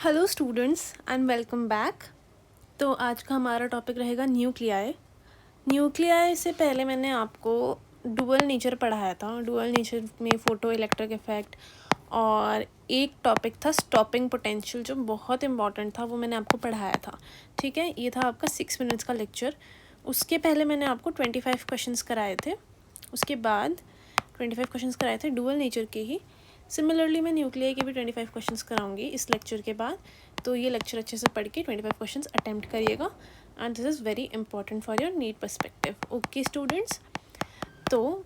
Hello students and welcome back. तो आज का हमारा टॉपिक रहेगा न्यूक्लियाई। न्यूक्लियाई से पहले मैंने आपको डुअल नेचर पढ़ाया था। डुअल नेचर में फोटो इलेक्ट्रिक इफेक्ट और एक टॉपिक था स्टॉपिंग पोटेंशियल जो बहुत इंपॉर्टेंट था, वो मैंने आपको पढ़ाया था। ठीक है, ये था आपका 6 मिनट्स का लेक्चर। उसके पहले मैंने आपको 25 क्वेश्चंस कराए थे। उसके बाद 25 क्वेश्चंस कराए थे डुअल नेचर के ही। सिमिलरली मैं न्यूक्लियाई के भी 25 क्वेश्चंस कराऊंगी इस लेक्चर के बाद। तो ये लेक्चर अच्छे से पढ़ के 25 क्वेश्चंस अटेम्प्ट करिएगा and this is very important for your NEET perspective. Okay students, तो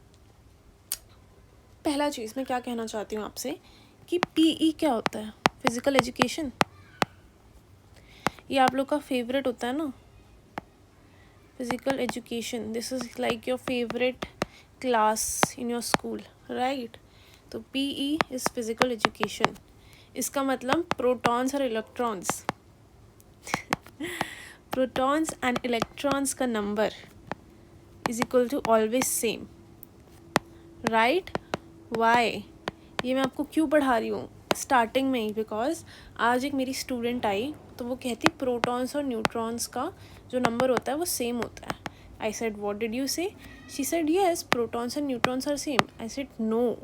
पहला चीज़ मैं क्या कहना चाहती हूँ आपसे कि पीई क्या होता है? Physical education. ये आप लोग का फेवरेट होता है ना, physical education. This is like your favourite class in your school, right? तो पीई इज़ फिज़िकल एजुकेशन। इसका मतलब प्रोटॉन्स और इलेक्ट्रॉन्स प्रोटॉन्स एंड इलेक्ट्रॉन्स का number is equal to always same, right? Why? ये मैं आपको क्यों पढ़ा रही हूँ स्टार्टिंग में ही? बिकॉज आज एक मेरी स्टूडेंट आई तो वो कहती प्रोटॉन्स और न्यूट्रॉन्स का जो नंबर होता है वो सेम होता है। I said what did you say? She said yes, protons and neutrons are same. I said no.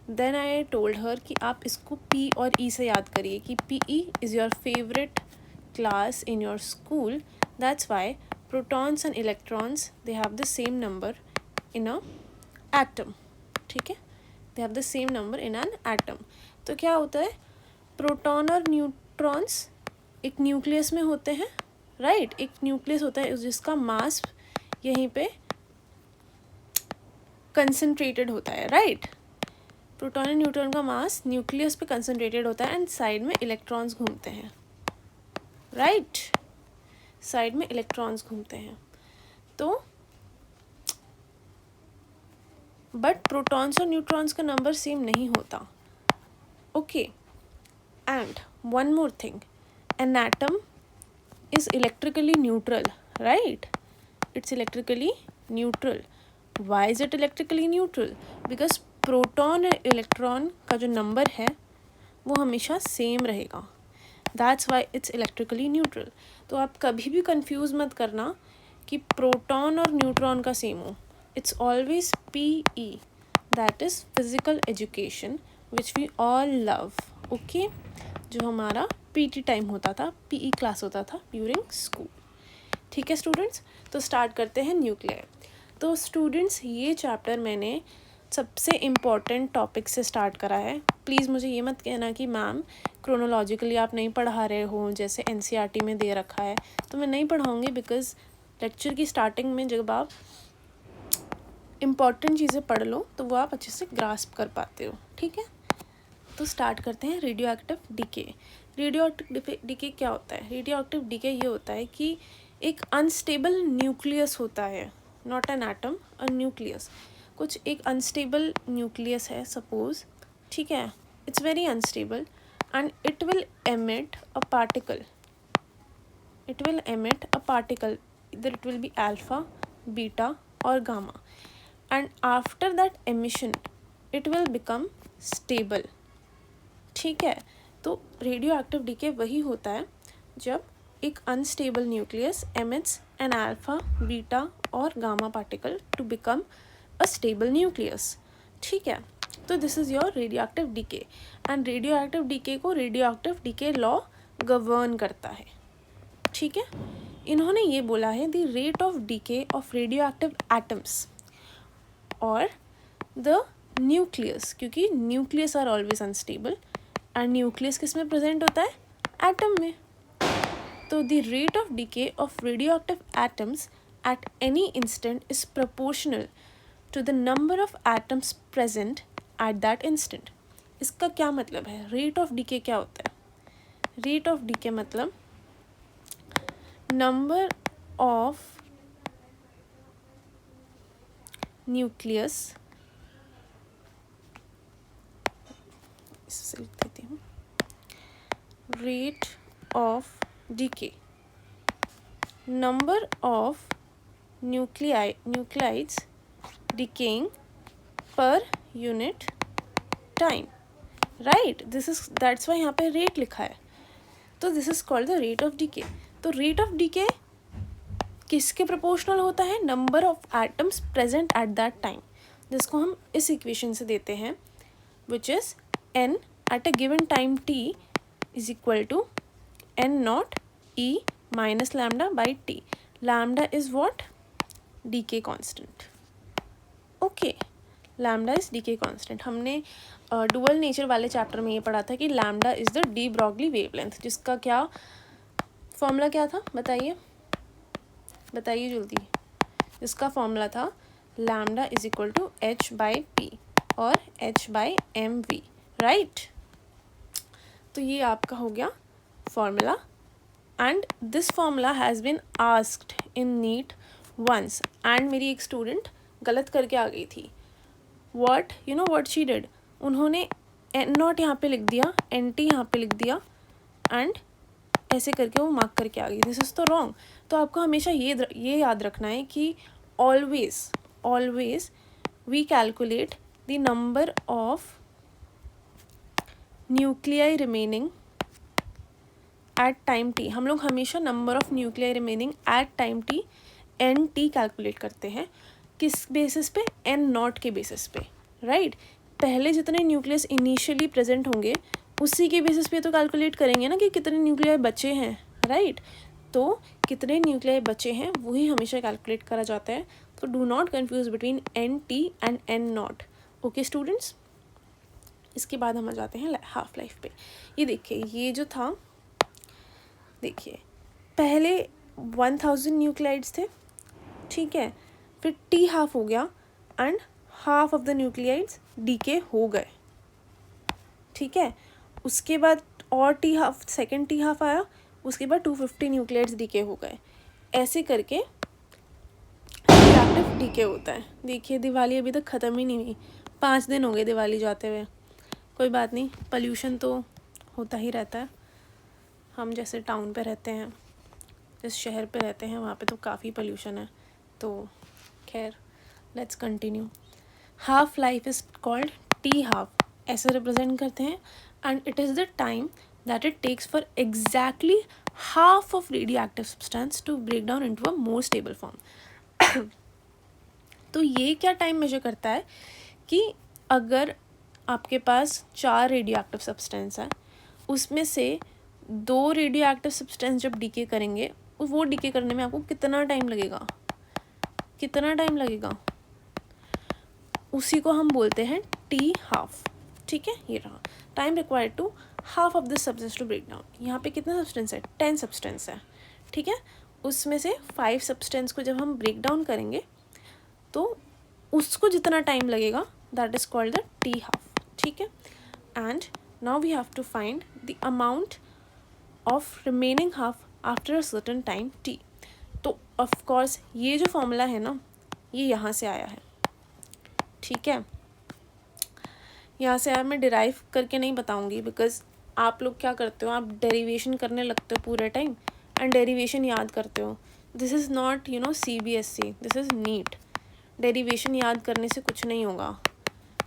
Then I told her कि आप इसको पी और ई से याद करिए कि P E is your favourite class in your school. That's why protons and electrons, they have the same number in a atom. ठीक है, they have the same number in an atom. तो क्या होता है, प्रोटॉन और neutrons एक nucleus में होते हैं, राइट? एक न्यूक्लियस होता है जिसका मास यहीं पे कंसंट्रेटेड होता है, राइट? प्रोटॉन और न्यूट्रॉन का मास न्यूक्लियस पे कंसंट्रेटेड होता है एंड साइड में इलेक्ट्रॉन्स घूमते हैं, राइट? साइड में इलेक्ट्रॉन्स घूमते हैं। तो बट प्रोटॉन्स और न्यूट्रॉन्स का नंबर सेम नहीं होता। Okay, and one more thing, an atom is electrically neutral, right? It's electrically neutral. Why is it electrically neutral? Because proton और इलेक्ट्रॉन का जो नंबर है वो हमेशा सेम रहेगा। That's why it's electrically neutral. तो आप कभी भी कंफ्यूज मत करना कि प्रोटॉन और न्यूट्रॉन का सेम हो। It's always P E, that is physical education which we all love. Okay, जो हमारा पीटी टाइम होता था, पीई क्लास होता था ड्यूरिंग स्कूल। ठीक है स्टूडेंट्स, तो स्टार्ट करते हैं न्यूक्लियर। तो स्टूडेंट्स, ये चैप्टर मैंने सबसे इम्पॉर्टेंट टॉपिक से स्टार्ट करा है। प्लीज़ मुझे ये मत कहना कि मैम क्रोनोलॉजिकली आप नहीं पढ़ा रहे हो, जैसे एनसीईआरटी में दे रखा है। तो मैं नहीं पढ़ाऊँगी बिकॉज लेक्चर की स्टार्टिंग में जब आप इम्पॉर्टेंट चीज़ें पढ़ लो तो वो आप अच्छे से ग्रास्प कर पाते हो। ठीक है, तो स्टार्ट करते हैं। Radioactive decay. Radioactive decay क्या होता है? रेडियो एक्टिव डीके ये होता है कि एक अनस्टेबल न्यूक्लियस होता है, not an atom, a nucleus. कुछ एक अनस्टेबल न्यूक्लियस है सपोज, ठीक है? It's very unstable and it will emit a particle. It will emit a particle, इधर it will be alpha, beta और gamma, and after that emission it will become stable. ठीक है, तो radio active DK वही होता है जब एक unstable nucleus emits an alpha, beta और gamma particle to become a stable nucleus. ठीक है, तो this is your radioactive decay and radioactive decay को radioactive decay law govern करता है। ठीक है, इन्होंने ये बोला है the rate of decay of radioactive atoms और द न्यूक्लियस, क्योंकि nucleus are always unstable and nucleus किस में प्रेजेंट होता है? एटम में। तो the rate of decay of radioactive atoms at any instant is proportional to the number of atoms present at that instant. इसका क्या मतलब है? रेट ऑफ डीके क्या होता है? रेट ऑफ डीके मतलब नंबर ऑफ न्यूक्लियस, इससे लिख देती हूँ, rate of decay, number of nuclides decaying per unit time, right? That's why यहाँ पे rate लिखा है। तो this is called the rate of decay. तो रेट ऑफ डीके किसके प्रोपोर्शनल होता है? Number of atoms present at that time, जिसको हम इस इक्वेशन से देते हैं, which is n at a given time t is equal to n naught e minus lambda by t. Lambda is what? Decay constant. Okay, lambda is decay constant. हमने dual nature वाले chapter में ये पढ़ा था कि lambda is the de Broglie wavelength, जिसका क्या formula क्या था? बताइए बताइए जल्दी। जिसका फॉर्मूला था lambda is equal to h by p और h by M V, right? तो ये आपका हो गया formula, and this formula has been asked in NEET once, and मेरी एक स्टूडेंट गलत करके आ गई थी। What you know what she did, उन्होंने एन नॉट यहाँ पे लिख दिया, एन टी यहाँ पे लिख दिया, एंड ऐसे करके वो मार्क करके आ गई। दिस इज़ तो रॉन्ग। तो आपको हमेशा ये याद रखना है कि always we calculate the number of nuclei remaining at time T. हम लोग हमेशा number of nuclei remaining at time T N T calculate करते हैं। किस बेसिस पे? एन नॉट के बेसिस पे, राइट? पहले जितने न्यूक्लियस इनिशियली प्रेजेंट होंगे उसी के बेसिस पे तो कैलकुलेट करेंगे ना कि कितने न्यूक्लियाई बचे हैं, राइट? तो कितने न्यूक्लियाई बचे हैं वही हमेशा कैलकुलेट करा जाता है। तो do not confuse between N T and N naught. Okay students, इसके बाद हम आ जाते हैं हाफ लाइफ पे। ये देखिए, ये जो था, देखिए पहले 1000 न्यूक्लियाइड्स थे, ठीक है, फिर टी हाफ हो गया and half of the nuclides decay हो गए, ठीक है। उसके बाद और T half, second T half आया, उसके बाद 250 न्यूक्लियाइड्स डीके हो गए। ऐसे करके रिएक्टिव डीके होता है। देखिए दिवाली अभी तक ख़त्म ही नहीं हुई, 5 दिन हो गए दिवाली जाते हुए। कोई बात नहीं, पॉल्यूशन तो होता ही रहता है। हम जैसे टाउन पे रहते हैं, जिस शहर पे रहते हैं वहाँ पे तो काफ़ी पॉल्यूशन है। तो खैर, let's continue. Half life is called T half, ऐसे रिप्रेजेंट करते हैं, and it is the time that it takes for exactly half of radioactive substance to break down into a more stable form. तो ये क्या time major करता है कि अगर आपके पास 4 रेडियोएक्टिव सब्सटेंस है, उसमें से 2 रेडियोएक्टिव सब्सटेंस जब डीके करेंगे, वो डीके करने में आपको कितना टाइम लगेगा, उसी को हम बोलते हैं टी हाफ, ठीक है। ये रहा time required to half of this substance to break down. यहाँ पे कितना सब्सटेंस है? 10 सब्सटेंस है, ठीक है। उसमें से 5 सब्सटेंस को जब हम ब्रेक डाउन करेंगे तो उसको जितना टाइम लगेगा, that is called the T half, ठीक है। And now we have to find the amount of remaining half after a certain time T. तो ऑफ कोर्स ये जो फॉर्मूला है ना, ये यहाँ से आया है, ठीक है। यहाँ से आया, मैं डिराइव करके नहीं बताऊँगी, बिकॉज आप लोग क्या करते हो, आप डेरिवेशन करने लगते हो पूरे टाइम एंड डेरिवेशन याद करते हो। This is not you know CBSE, this is NEET. Derivation याद करने से कुछ नहीं होगा,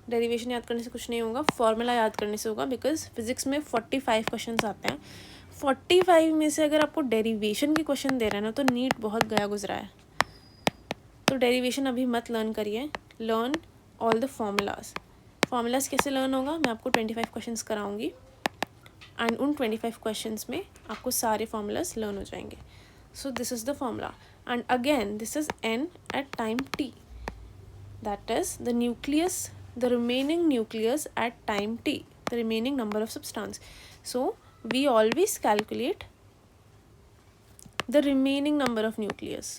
डेरिवेशन याद करने से कुछ नहीं होगा, फॉर्मूला याद करने से होगा। बिकॉज फिजिक्स में 45 क्वेश्चंस आते हैं, 45 में से अगर आपको डेरिवेशन के क्वेश्चन दे रहे हैं ना, तो नीट बहुत गया गुजरा है। तो डेरिवेशन अभी मत लर्न करिए, लर्न ऑल द फॉर्मूलाज कैसे लर्न होगा, मैं आपको 25 क्वेश्चंस कराऊंगी, एंड उन 25 क्वेश्चंस में आपको सारे फॉर्मूलाज लर्न हो जाएंगे। So this is the formula, and again this is n at time t, that is the nucleus, the remaining nucleus at time t, the remaining number of substance. So we always calculate the remaining number of nucleus,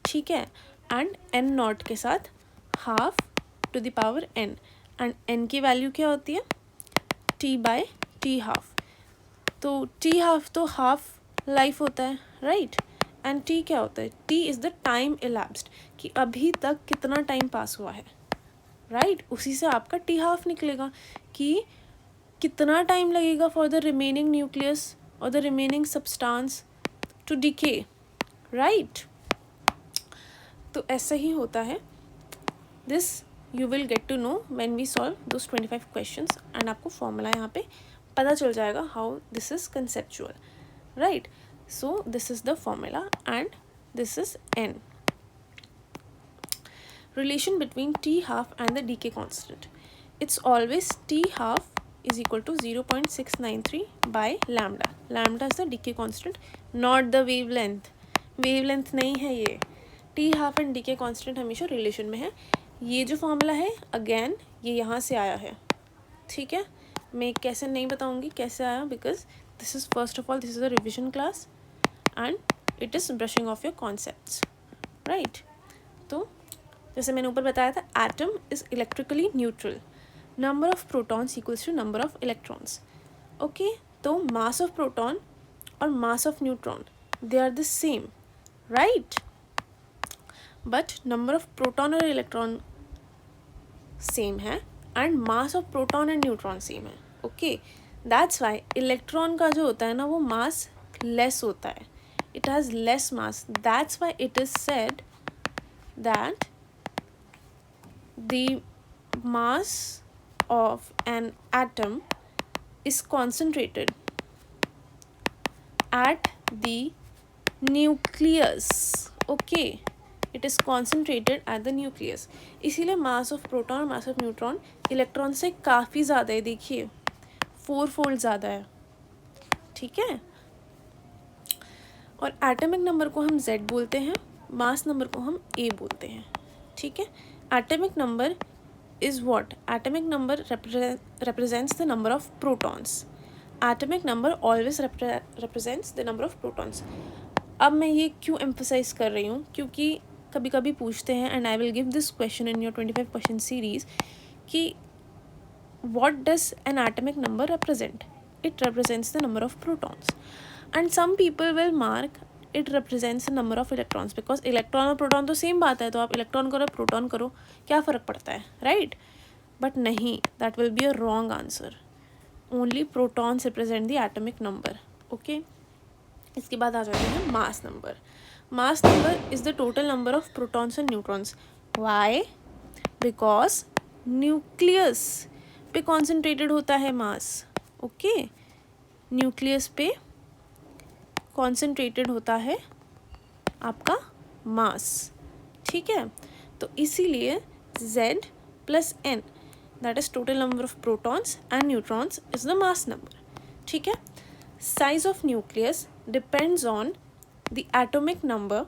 ठीक है, and n naught के साथ half to the power n, and n की value क्या होती है? t by T half. तो T half तो हाफ लाइफ होता है, राइट? एंड t क्या होता है? t is the time elapsed, कि अभी तक कितना टाइम पास हुआ है, राइट? उसी से आपका टी हाफ निकलेगा कि कितना टाइम लगेगा फॉर द रिमेनिंग न्यूक्लियस और the remaining substance to decay, right? तो ऐसा ही होता है। This you will get to know when we solve those 25 questions, and आपको फॉर्मूला यहाँ पे पता चल जाएगा how this is conceptual, right. So this is the formula and this is n. Relation between t half and the decay constant. It's always t half is equal to 0.693 by lambda. Lambda is the decay constant, not the wavelength. Wavelength नहीं है ये. t half and decay constant हमेशा relation में है. ये जो formula है again ये यहाँ से आया है, ठीक है. मैं कैसे नहीं बताऊँगी कैसे आया, because this is first of all this is a revision class and it is brushing of your concepts, right. तो जैसे मैंने ऊपर बताया था, atom is electrically neutral, number of protons equals to number of electrons. Okay, तो mass of proton और mass of neutron they are the same, right. But number of proton और electron same है and mass of proton and neutron same है. Okay, that's why electron का जो होता है ना वो मास लेस होता है, it has less mass. That's why it is said that the mass of an atom is concentrated at the nucleus. Okay, it is concentrated at the nucleus. इसीलिए mass of proton और mass of neutron electron से काफ़ी ज़्यादा है. देखिए 4-fold ज़्यादा है, ठीक है. और एटॉमिक नंबर को हम Z बोलते हैं, मास नंबर को हम A बोलते हैं, ठीक है. Atomic number is what? Atomic number represents the number of protons. Atomic number always represents the number of protons. अब मैं ये क्यों emphasize कर रही हूँ, क्योंकि कभी कभी पूछते हैं and I will give this question in your 25 question series कि what does an atomic number represent? It represents the number of protons. And some people will mark it represents the number of electrons, because electron और proton तो same बात है, तो आप electron करो proton करो क्या फ़र्क पड़ता है, राइट. बट नहीं, that will be a wrong answer. Only protons represent the atomic number. Okay, इसके बाद आ जाते हैं mass number. Mass number is the total number of protons and neutrons. Why? Because nucleus पे कॉन्सेंट्रेटेड होता है mass. Okay, nucleus पे concentrated होता है आपका मास, ठीक है. तो इसीलिए Z plus N that is total number of protons and neutrons is the mass number, ठीक है. Size of nucleus depends on the atomic number,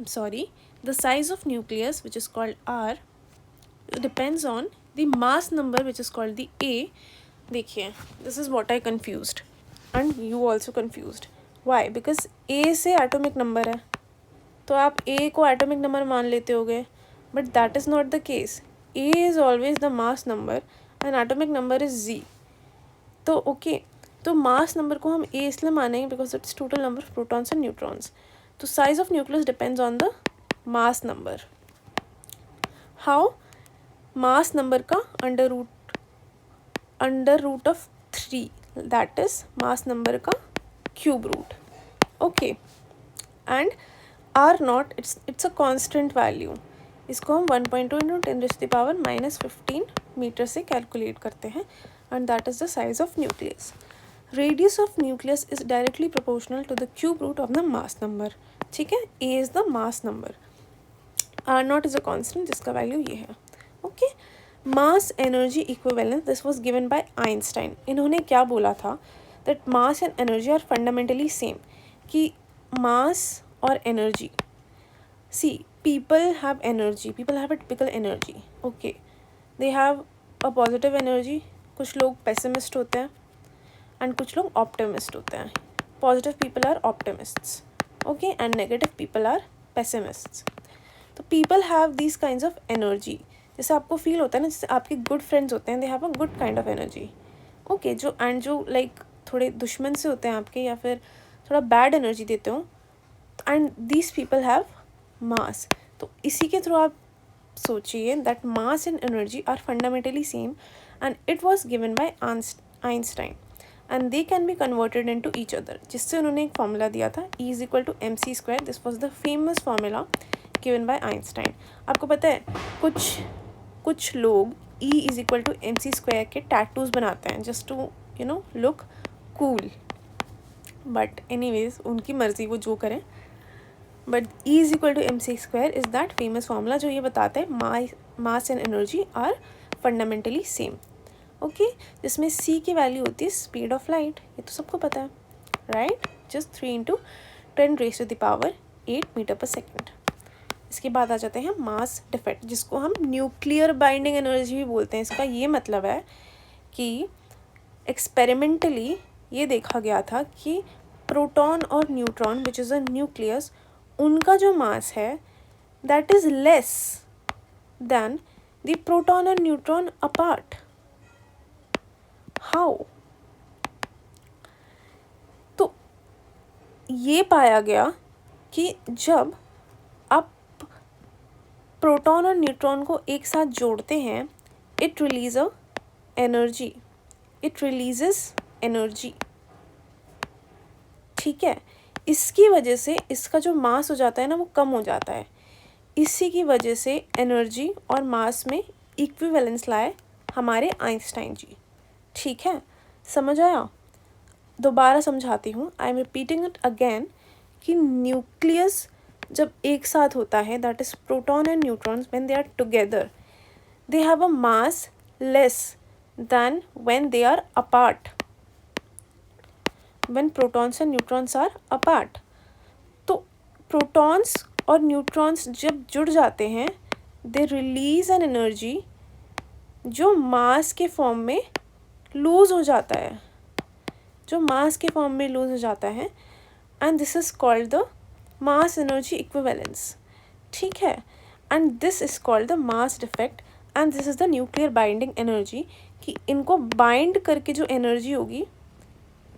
sorry, the size of nucleus which is called R depends on the mass number which is called the A. देखिए, this is what I confused and you also confused. Why? Because A से atomic number है, तो आप A को atomic number मान लेते होगे, but that is not the case. A is always the mass number and atomic number is Z. तो okay, तो mass number को हम A इसलिए मानेंगे because it's total number of protons and neutrons. तो size of nucleus depends on the mass number. How? mass number का under root of 3, that is mass number का cube root. Okay, and R naught it's a constant value. इसको हम 1.2 into 10 raised to the power -15 metre से calculate करते हैं and that is the size of nucleus. Radius of nucleus is directly proportional to the cube root of the mass number. ठीक है, A is the mass number, R naught is a constant जिसका value ये है. Okay, mass energy equivalence this was given by Einstein. इन्होंने क्या बोला था, that mass and energy are fundamentally same. कि मास और energy, see people have energy, people have a typical energy. Okay, they have a positive energy. कुछ लोग pessimist होते हैं एंड कुछ लोग ऑप्टिमिस्ट होते हैं. Positive people are optimists, okay, and negative people are pessimists. तो people have these kinds of energy. जैसे आपको फील होता है ना, जैसे आपके गुड फ्रेंड्स होते हैं, दे have a good kind of energy. Okay, जो लाइक थोड़े दुश्मन से होते हैं आपके या फिर थोड़ा बैड एनर्जी देते हो, and these people have mass. तो इसी के थ्रू आप सोचिए that mass and energy are fundamentally same and it was given by Einstein and they can be converted into each other. जिससे उन्होंने एक फॉर्मूला दिया था, E is equal to mc². This was the famous formula given by Einstein. आपको पता है कुछ लोग E is equal to mc² के टैटूज बनाते हैं just to look cool, but anyways उनकी मर्जी, वो जो करें। But E is equal to mc² is that famous formula जो ये बताता है mass and energy are fundamentally same. Okay, जिसमें C की वैल्यू होती है स्पीड ऑफ लाइट, ये तो सबको पता है राइट, जस्ट 3 × 10⁻⁸ मीटर पर सेकेंड। इसके बाद आ जाते हैं मास डिफेक्ट, जिसको हम न्यूक्लियर बाइंडिंग एनर्जी भी बोलते हैं। इसका ये मतलब है कि एक्सपेरिमेंटली ये देखा गया था कि प्रोटॉन और neutron which is a nucleus, उनका जो मास है that is less than the proton and neutron apart. How? तो ये पाया गया कि जब आप प्रोटॉन और न्यूट्रॉन को एक साथ जोड़ते हैं, it release a energy, it releases energy, ठीक है। इसकी वजह से इसका जो मास हो जाता है ना वो कम हो जाता है। इसी की वजह से एनर्जी और मास में इक्विवेलेंस लाए हमारे आइंस्टाइन जी, ठीक है। समझ आया? दोबारा समझाती हूँ, I am repeating it again, कि न्यूक्लियस जब एक साथ होता है, that is proton and neutrons, when they are together they have a mass less than when they are apart, when protons and neutrons are apart। तो protons और neutrons जब जुड़ जाते हैं, they release an energy जो मास के form में loose हो जाता है, जो मास के फॉर्म में लूज हो जाता है, and this is called the mass energy equivalence, ठीक है। and this is called the mass defect, and this is the nuclear binding energy, कि इनको बाइंड करके जो एनर्जी होगी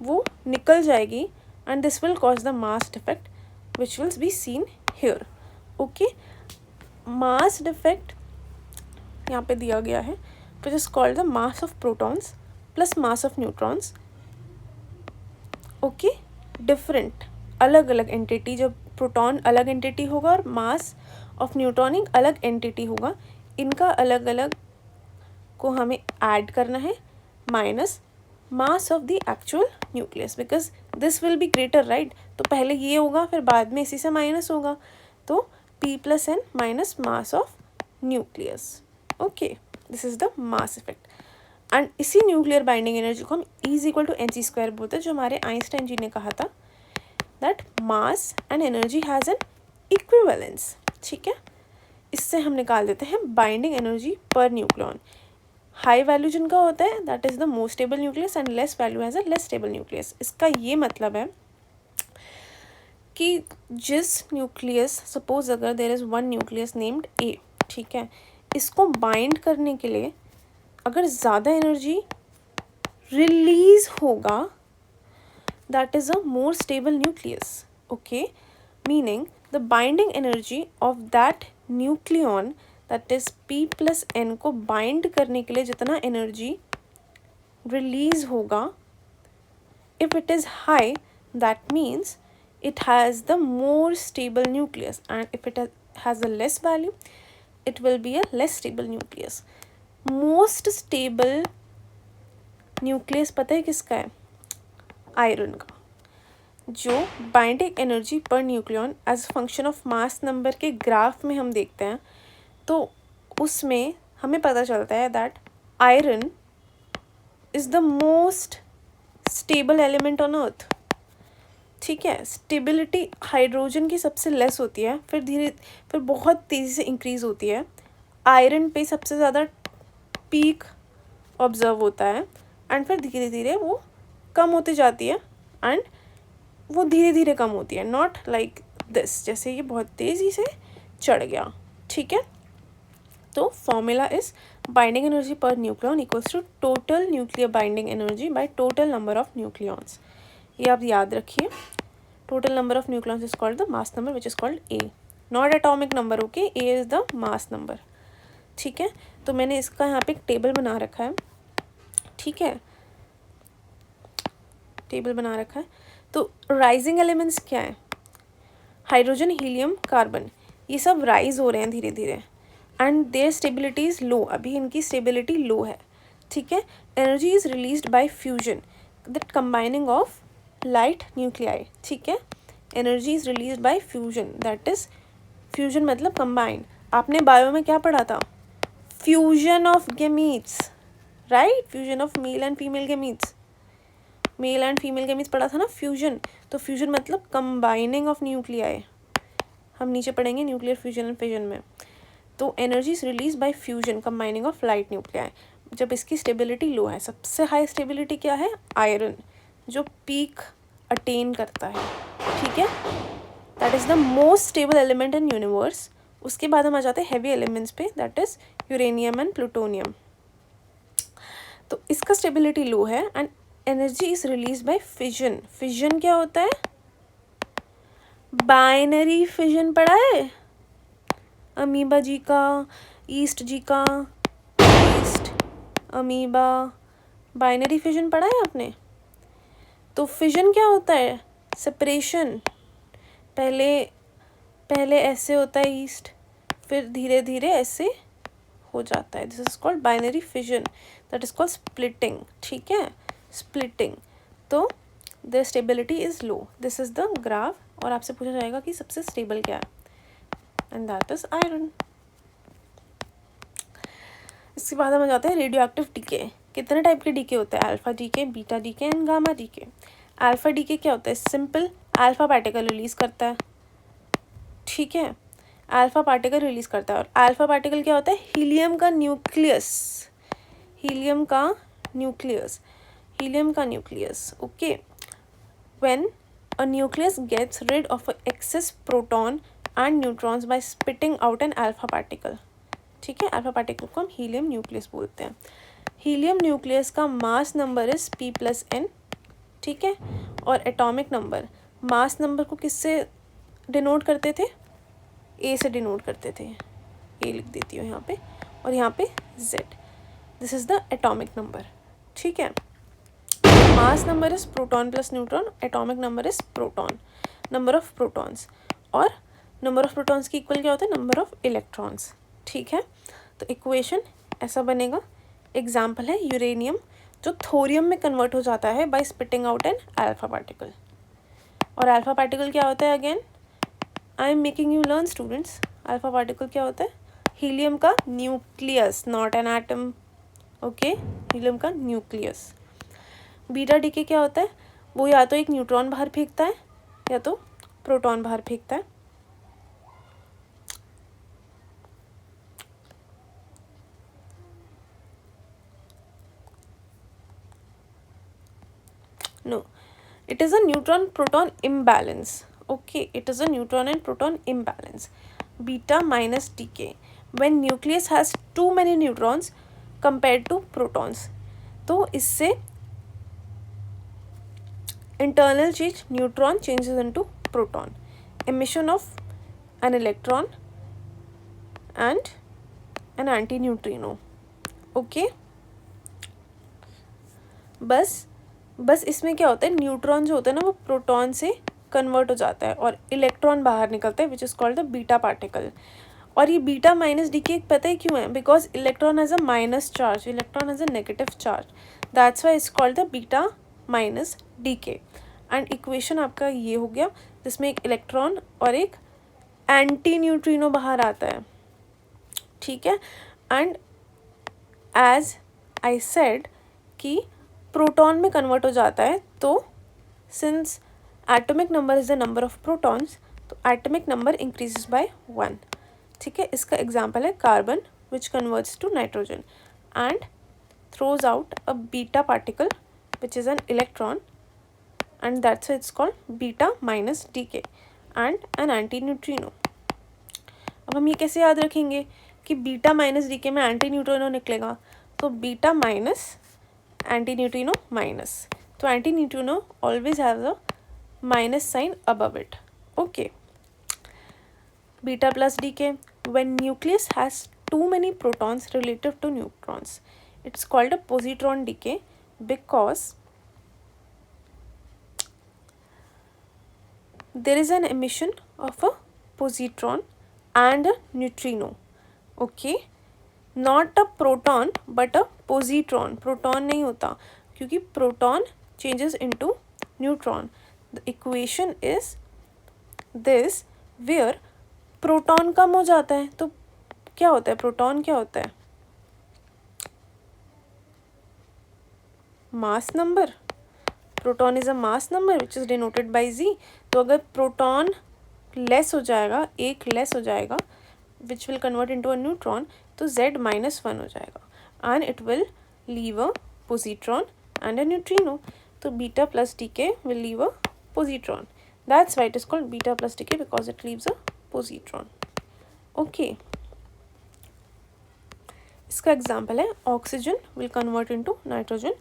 वो निकल जाएगी, and this will cause the mass defect which will be seen here. Okay, mass defect यहाँ पे दिया गया है, विच is called the mass of protons plus mass of neutrons. Okay, different अलग अलग एंटिटी, जब प्रोटॉन अलग एंटिटी होगा और मास ऑफ न्यूट्रॉन एक अलग एंटिटी होगा, इनका अलग अलग को हमें ऐड करना है minus mass of the actual nucleus, because this will be greater right. तो पहले ये होगा, फिर बाद में इसी से माइनस होगा, तो P + N minus mass of nucleus. Okay, this is the mass effect. And इसी न्यूक्लियर बाइंडिंग एनर्जी को हम E = mc² बोलते हैं, जो हमारे आइंस्टाइन जी ने कहा था that mass and energy has an equivalence, ठीक है। इससे हम निकाल देते हैं binding energy per nucleon. High value जिनका होता है that is the most stable nucleus, and less value has a less stable nucleus. इसका ये मतलब है कि जिस न्यूक्लियस, सपोज अगर there is one nucleus named A, ठीक है, इसको बाइंड करने के लिए अगर ज़्यादा एनर्जी रिलीज होगा, that is a more stable nucleus. Okay, meaning the binding energy of that nucleon, that is P + N को बाइंड करने के लिए जितना एनर्जी रिलीज होगा, if it is high that means it has the more stable nucleus, and if it has a less value it will be a less stable nucleus। most stable nucleus पता है किसका है? Iron का। जो binding energy per nucleon as function of mass number के graph में हम देखते हैं, तो उसमें हमें पता चलता है that iron is the most stable element on earth, ठीक है। स्टेबिलिटी हाइड्रोजन की सबसे लेस होती है, फिर बहुत तेज़ी से इंक्रीज़ होती है। आयरन पे सबसे ज़्यादा पीक ऑब्जर्व होता है, एंड फिर धीरे धीरे वो कम होती जाती है, एंड वो धीरे धीरे कम होती है, नॉट लाइक दिस, जैसे ये बहुत तेज़ी से चढ़ गया, ठीक है। तो formula is binding energy per nucleon equals to total nuclear binding energy by total number of nucleons. ये आप याद रखिए, total number of nucleons is called the mass number which is called A, not atomic number. Okay, A is the mass number, ठीक है। तो मैंने इसका यहाँ पे एक टेबल बना रखा है, ठीक है, टेबल बना रखा है। तो राइजिंग एलिमेंट्स क्या है? हाइड्रोजन, हीलियम, कार्बन, ये सब राइज हो रहे हैं धीरे धीरे। And there stability is low, अभी इनकी स्टेबिलिटी लो है, ठीक है। Energy is released by fusion, that combining of light nuclei, ठीक है। Energy is released by fusion, that is fusion मतलब कंबाइन। आपने बायो में क्या पढ़ा था? Fusion of gametes, right, fusion of male and female gametes, male and female gametes पढ़ा था ना, फ्यूजन। तो फ्यूजन मतलब कंबाइनिंग ऑफ न्यूक्लियाई, हम नीचे पढ़ेंगे न्यूक्लियर फ्यूजन एंड फिजन में। तो energy is release by fusion combining of light nuclei, जब इसकी स्टेबिलिटी लो है। सबसे हाई स्टेबिलिटी क्या है? आयरन, जो पीक अटेन करता है, ठीक है। That is the most stable element in universe. उसके बाद हम आ जाते हैं हैवी एलिमेंट्स पे, that is uranium and plutonium. तो इसका स्टेबिलिटी लो है and energy is release by fission. Fission क्या होता है? बाइनरी फिजन पढ़ा है अमीबा जी का, ईस्ट जी का, ईस्ट अमीबा, बाइनरी फिजन पढ़ा है आपने। तो फिजन क्या होता है? सेपरेशन, पहले ऐसे होता है ईस्ट, फिर धीरे धीरे ऐसे हो जाता है। This is called binary fission, that is called splitting, ठीक है, स्प्लिटिंग। तो the stability is low, this is the graph, और आपसे पूछा जाएगा कि सबसे स्टेबल क्या है, एंड दैट इज आयरन। इसके बाद हम आ जाते हैं रेडियो एक्टिव डीके। कितने टाइप के डीके होते हैं? Alpha decay, beta decay and gamma decay. Alpha decay क्या होता है? सिंपल अल्फा पार्टिकल रिलीज करता है, ठीक है, अल्फा पार्टिकल रिलीज करता है। और अल्फा पार्टिकल क्या होता है? हीलियम का न्यूक्लियस, हीलियम का न्यूक्लियस, हीलियम का nucleus, okay. When a nucleus gets rid of excess proton and neutrons by spitting out an alpha particle, ठीक है। अल्फा पार्टिकल को हम हीलियम न्यूक्लियस बोलते हैं। हीलियम न्यूक्लियस का मास नंबर इज P+N, ठीक है। और एटॉमिक नंबर, मास नंबर को किससे डिनोट करते थे? ए से डिनोट करते थे, ए लिख देती हूँ यहाँ पे, और यहाँ पे Z, this is the atomic number, ठीक है। Mass number is proton plus neutron, atomic number is proton, number of protons, और नंबर ऑफ प्रोटॉन्स की इक्वल क्या होता है? नंबर ऑफ इलेक्ट्रॉन्स, ठीक है। तो इक्वेशन ऐसा बनेगा। एग्जाम्पल है यूरेनियम, जो थोरियम में कन्वर्ट हो जाता है by spitting out an alpha particle. और अल्फा पार्टिकल क्या होता है? Again I am making you learn students. Alpha particle क्या होता है? हीलियम का nucleus, not an atom, okay, helium का न्यूक्लियस। बीटा डीके क्या होता है? वो या तो एक न्यूट्रॉन बाहर फेंकता है या तो प्रोटॉन बाहर फेंकता है। No, it is a neutron proton imbalance, okay, it is a neutron and proton imbalance. Beta minus decay, when nucleus has too many neutrons compared to protons, तो इससे internal change, neutron changes into proton, emission of an electron and an anti-neutrino, okay। बस इसमें क्या होता है? Neutron जो होता है ना, वो प्रोटॉन से कन्वर्ट हो जाता है और इलेक्ट्रॉन बाहर निकलता है, which is called the beta particle. और ये बीटा माइनस डीके पता है क्यों है? Because electron has a minus charge, electron has a negative charge, that's why it's called the beta minus decay. And equation आपका ये हो गया, जिसमें एक इलेक्ट्रॉन और एक एंटी न्यूट्रिनो बाहर आता है, ठीक है। एंड एज आई सेड कि प्रोटॉन में कन्वर्ट हो जाता है, तो since atomic number is the number of protons, तो एटॉमिक नंबर इंक्रीजेस बाय 1, ठीक है। इसका एग्जांपल है carbon, which converts to nitrogen and throws out a beta particle which is an electron, and that's it's called beta minus decay and an antineutrino. अब हम ये कैसे याद रखेंगे कि बीटा माइनस डीके में एंटी न्यूट्रिनो निकलेगा? तो beta minus antineutrino minus, तो antineutrino always have a minus sign above it, okay. Beta plus decay, when nucleus has too many protons relative to neutrons, it's called a positron decay, because there is an emission of a positron and a neutrino, okay, not a proton but a positron. Proton नहीं होता क्योंकि proton changes into neutron. The equation is this where proton कम हो जाता है तो क्या होता है, प्रोटॉन क्या होता है, mass number. Proton is a mass number which is denoted by Z. तो अगर प्रोटॉन लेस हो जाएगा, एक लेस हो जाएगा which will convert into a neutron, तो Z-1 हो जाएगा and it will leave a positron and a neutrino. तो beta plus decay will leave a positron, that's why it is called beta plus decay because it leaves a positron. Okay, इसका example है oxygen will convert into nitrogen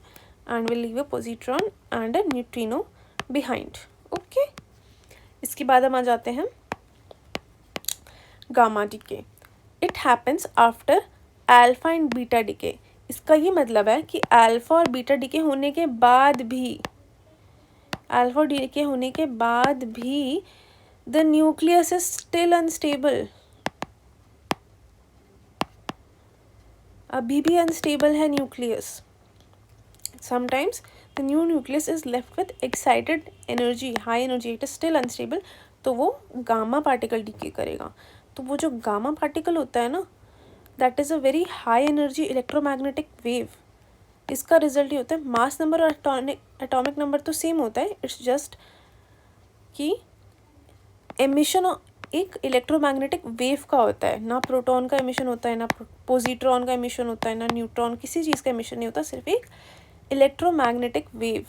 and will leave a positron and a neutrino behind. Okay, इसके बाद हम आ जाते हैं gamma decay. It happens after alpha and beta decay. इसका ये मतलब है कि अल्फा और बीटा डीके होने के बाद भी, अल्फा डीके होने के बाद भी the nucleus is still unstable. अभी भी अनस्टेबल है nucleus. Sometimes the new nucleus is left with excited energy, high energy, it is still unstable, तो वो गामा पार्टिकल डीके करेगा। तो वो जो गामा पार्टिकल होता है ना, that is a very high energy electromagnetic wave. इसका रिजल्ट ये होता है, मास नंबर और एटॉमिक नंबर तो सेम होता है, इट्स जस्ट कि एमिशन एक इलेक्ट्रोमैग्नेटिक वेव का होता है, ना प्रोटॉन का एमिशन होता है, ना पोजिट्रॉन का एमिशन होता है, ना न्यूट्रॉन, किसी चीज़ का एमिशन नहीं होता, सिर्फ एक इलेक्ट्रोमैग्नेटिक वेव,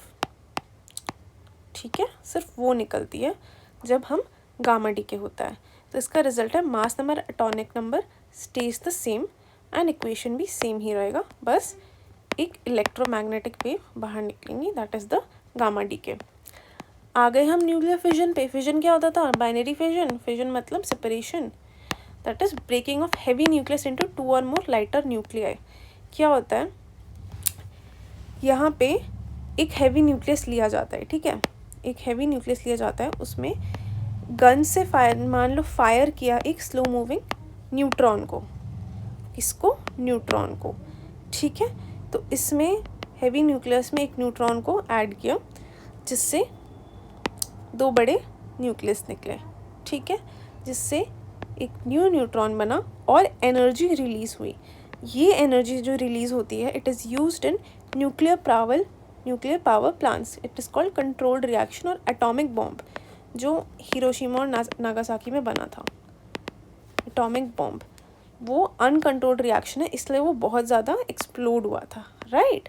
ठीक है, सिर्फ वो निकलती है जब हम गामा डीके होता है। तो इसका रिजल्ट है mass number atomic number stays the same and equation भी सेम ही रहेगा, बस एक इलेक्ट्रोमैग्नेटिक वेव बाहर निकलेंगी, that is the gamma decay. आ गए हम न्यूक्लियर फिजन पे। फिजन क्या होता था, बाइनरी फिजन। फिजन मतलब separation, that is breaking of heavy nucleus into 2 और मोर लाइटर न्यूक्लियाई। क्या होता है, यहाँ पे एक हैवी न्यूक्लियस लिया जाता है, ठीक है, एक हैवी न्यूक्लियस लिया जाता है, उसमें गन से फायर, मान लो फायर किया एक स्लो मूविंग न्यूट्रॉन को, इसको न्यूट्रॉन को, ठीक है, तो इसमें हैवी न्यूक्लियस में एक न्यूट्रॉन को ऐड किया जिससे 2 बड़े न्यूक्लियस निकले, ठीक है, जिससे एक न्यू न्यूट्रॉन बना और एनर्जी रिलीज़ हुई। ये एनर्जी जो रिलीज़ होती है, it is used in nuclear power plants. It is called controlled reaction और एटॉमिक बॉम्ब, जो हिरोशिमा और नागासाकी में बना था। एटॉमिक बॉम्ब वो अनकंट्रोल्ड रिएक्शन है, इसलिए वो बहुत ज़्यादा एक्सप्लोड हुआ था, right.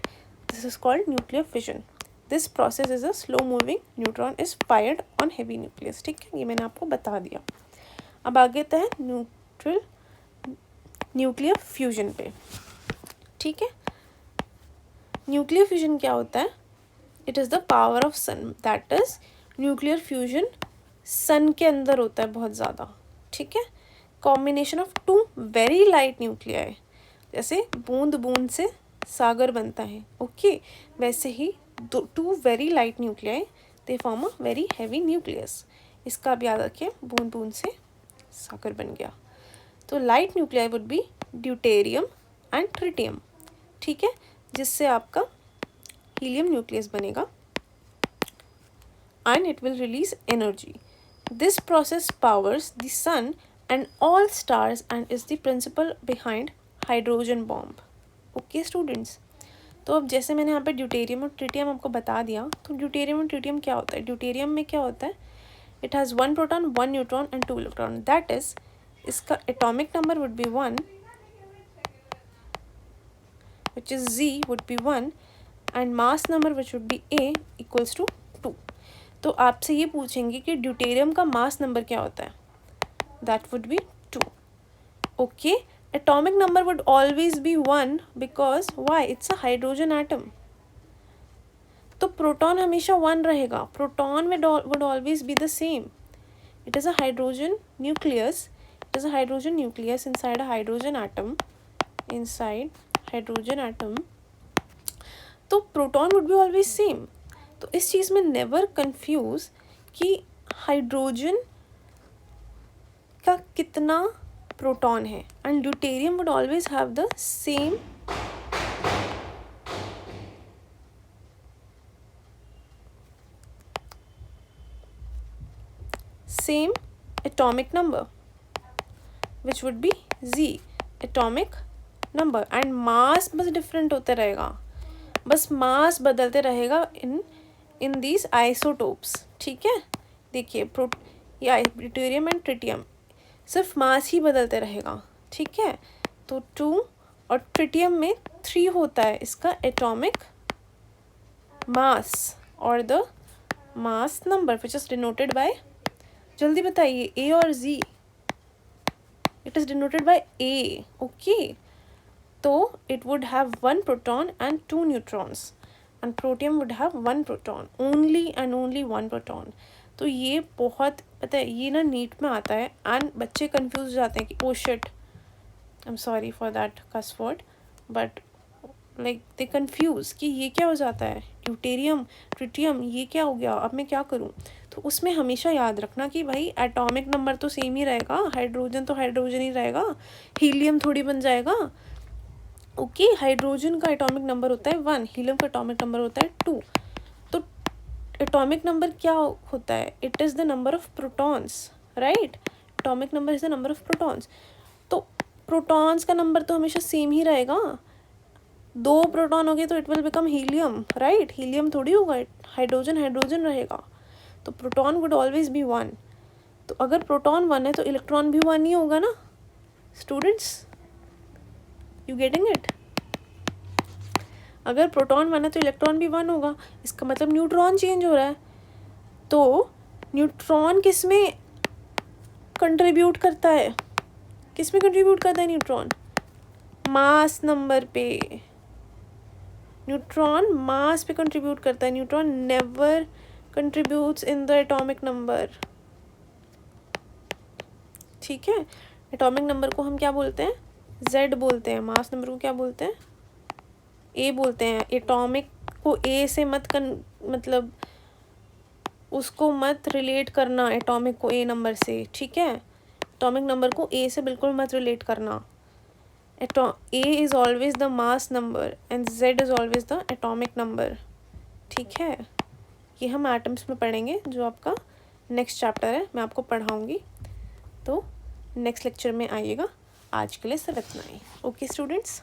This is called nuclear fission. This process is a slow moving neutron is fired on heavy nucleus, ठीक है, ये मैंने आपको बता दिया। अब आगे आता है न्यूक्लियर फ्यूजन पे, ठीक है। न्यूक्लियर फ्यूजन क्या होता है, it is the power of sun, that is nuclear fusion sun के अंदर होता है बहुत ज़्यादा, ठीक है। Combination of 2 very light nuclei, जैसे बूंद बूंद से सागर बनता है, ओके, वैसे ही 2 very light nuclei they form a very heavy nucleus. इसका भी याद रखिए, बूंद बूंद से सागर बन गया। तो light nuclei would be deuterium and tritium, ठीक है, जिससे आपका हीलियम न्यूक्लियस बनेगा and it will release energy. This process powers the sun and all stars and is the principle behind hydrogen bomb. Okay students, तो अब जैसे मैंने यहाँ पे ड्यूटेरियम और ट्रिटियम आपको बता दिया, तो ड्यूटेरियम और ट्रिटियम क्या होता है। ड्यूटेरियम में क्या होता है, it has 1 proton 1 neutron and 2 electron, that is इसका atomic number would be 1 which is Z would be 1 and mass number which would be A equals to 2। तो आपसे ये पूछेंगे कि ड्यूटेरियम का मास नंबर क्या होता है, that would be 2, okay। atomic number would always be 1 because why, it's a hydrogen atom। तो प्रोटॉन हमेशा 1 रहेगा, proton would always be the same, it is a hydrogen nucleus, it is a hydrogen nucleus inside a hydrogen atom, inside hydrogen atom, तो proton would be always same. तो इस चीज़ में never confuse कि hydrogen का कितना proton है and deuterium would always have the same atomic number which would be Z atomic number and mass बस different होते रहेगा, बस mass बदलते रहेगा in these isotopes. ठीक है, देखिए ये ड्यूटेरियम एंड ट्रिटियम सिर्फ मास ही बदलते रहेगा. ठीक है, तो 2 और ट्रिटियम में 3 होता है इसका एटॉमिक मास और the mass number which is denoted by, जल्दी बताइए, ए और Z. It is denoted by A. Okay, तो it would have 1 proton and 2 neutrons and protium would have 1 proton, only and only 1 proton. तो ये बहुत पता है, ये ना नीट में आता है एंड बच्चे कंफ्यूज हो जाते हैं कि oh shit, I am sorry for that cuss word, but like they confuse कि ये क्या हो जाता है, ड्यूटेरियम ट्रिटियम ये क्या हो गया, अब मैं क्या करूँ. तो उसमें हमेशा याद रखना कि भाई एटॉमिक नंबर तो सेम ही रहेगा, हाइड्रोजन तो हाइड्रोजन ही रहेगा, हीलियम थोड़ी बन जाएगा. ओके, हाइड्रोजन का एटॉमिक नंबर होता है 1, हीलियम का एटॉमिक नंबर होता है 2. तो एटॉमिक नंबर क्या होता है, it is the number of protons, right. Atomic number is the number of protons. तो प्रोटॉन्स का नंबर तो हमेशा सेम ही रहेगा. 2 प्रोटॉन हो गए तो it will become helium, right. Helium थोड़ी होगा, हाइड्रोजन हाइड्रोजन रहेगा. तो प्रोटॉन वुड ऑलवेज बी 1. तो अगर प्रोटॉन 1 है तो इलेक्ट्रॉन भी 1 ही होगा ना स्टूडेंट्स. You getting it. अगर प्रोटॉन 1 है तो इलेक्ट्रॉन भी 1 होगा, इसका मतलब न्यूट्रॉन चेंज हो रहा है. तो न्यूट्रॉन किस में कंट्रीब्यूट करता है, किस में कंट्रीब्यूट करता है न्यूट्रॉन, मास नंबर पे. न्यूट्रॉन मास पे कंट्रीब्यूट करता है. Neutron never contributes in the atomic number. ठीक है, एटॉमिक नंबर को हम क्या बोलते हैं, Z बोलते हैं. मास नंबर को क्या बोलते हैं, A बोलते हैं. एटॉमिक को A से मतलब उसको मत रिलेट करना एटॉमिक को A नंबर से. ठीक है, एटॉमिक नंबर को A से बिल्कुल मत रिलेट करना. A is always the mass number and Z is always the atomic number. ठीक है, ये हम एटम्स में पढ़ेंगे जो आपका नेक्स्ट चैप्टर है, मैं आपको पढ़ाऊँगी. तो नेक्स्ट लेक्चर में आइएगा. आज के लिए सिर्फ इतना ही. Okay students.